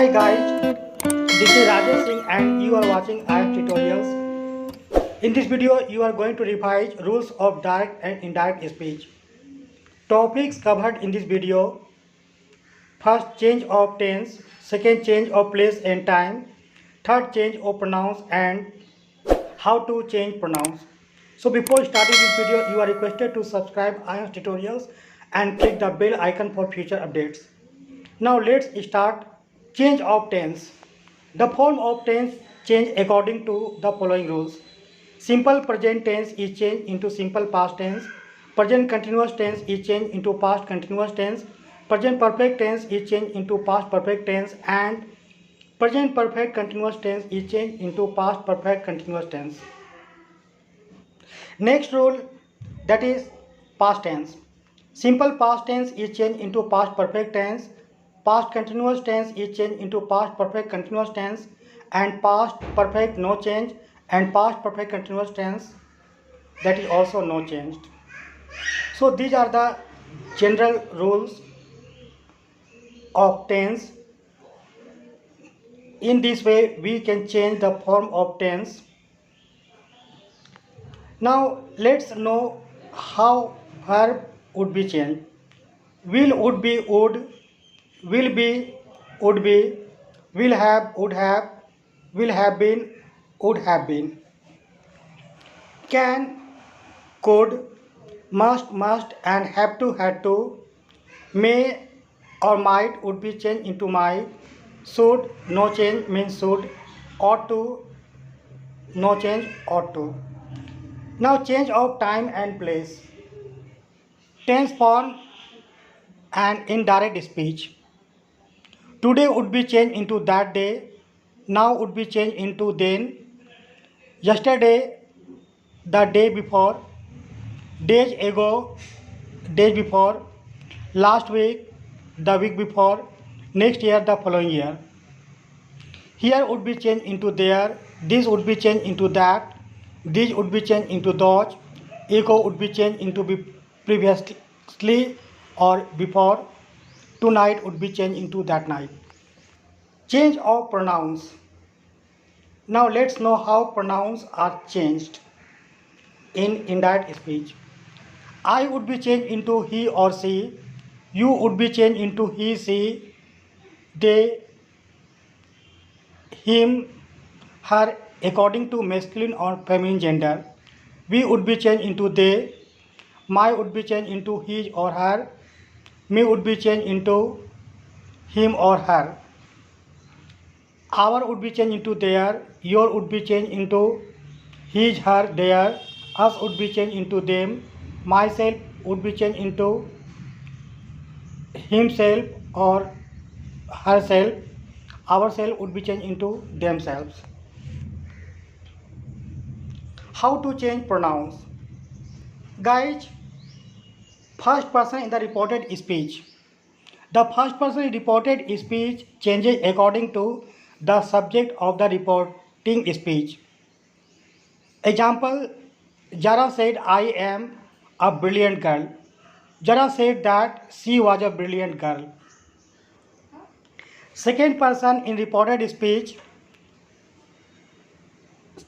Hi guys, this is Rajesh Singh and you are watching Ayansh Tutorials. In this video, you are going to revise rules of direct and indirect speech. Topics covered in this video: first, change of tense; second, change of place and time; third, change of pronouns and how to change pronouns. So before starting this video, you are requested to subscribe Ayansh Tutorials and click the bell icon for future updates. Now let's start. Change of tense. The form of tense change according to the following rules. Simple present tense is changed into simple past tense. Present continuous tense is changed into past continuous tense. Present perfect tense is changed into past perfect tense, and present perfect continuous tense is changed into past perfect continuous tense. Next rule, that is past tense. Simple past tense is changed into past perfect tense. Past continuous tense is changed into past perfect continuous tense, and past perfect no change, and past perfect continuous tense, that is also no changed. So these are the general rules of tense. In this way we can change the form of tense. Now let's know how verb would be changed. Will would be would, will be would be, will have would have, will have been would have been. Can, could, must and have to had to. May or might would be changed into might. Should, no change means should. Ought to, no change, ought to. Now change of time and place. Tense form and indirect speech. Today would be changed into that day. Now would be changed into then. Yesterday, the day before. Days ago, days before. Last week, the week before. Next year, the following year. Here would be changed into there. This would be changed into that. These would be changed into those. Ago would be changed into previously or before. Tonight would be changed into that night. Change of pronouns. Now let's know how pronouns are changed in indirect speech. I would be changed into he or she. You would be changed into he, she, they, him, her according to masculine or feminine gender. We would be changed into they. My would be changed into his or her. Me would be changed into him or her. Our would be changed into their. Your would be changed into his, her, their. Us would be changed into them. Myself would be changed into himself or herself. Ourself would be changed into themselves. How to change pronouns? Guys, first person in the reported speech. The first person reported speech changes according to the subject of the reporting speech. Example, Jara said, I am a brilliant girl. Jara said that she was a brilliant girl. Second person in reported speech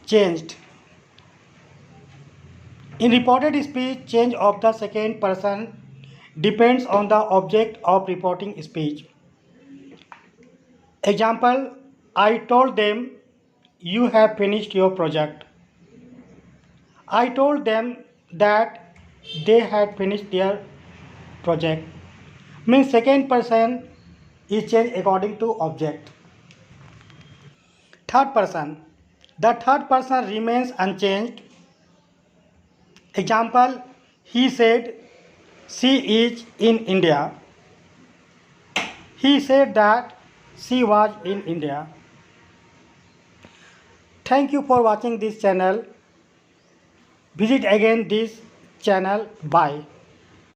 changed. In reported speech, change of the second person depends on the object of reporting speech. Example, I told them you have finished your project. I told them that they had finished their project. Means second person is changed according to object. Third person. The third person remains unchanged. Example, he said she is in India. He said that she was in India. Thank you for watching this channel. Visit again this channel. Bye.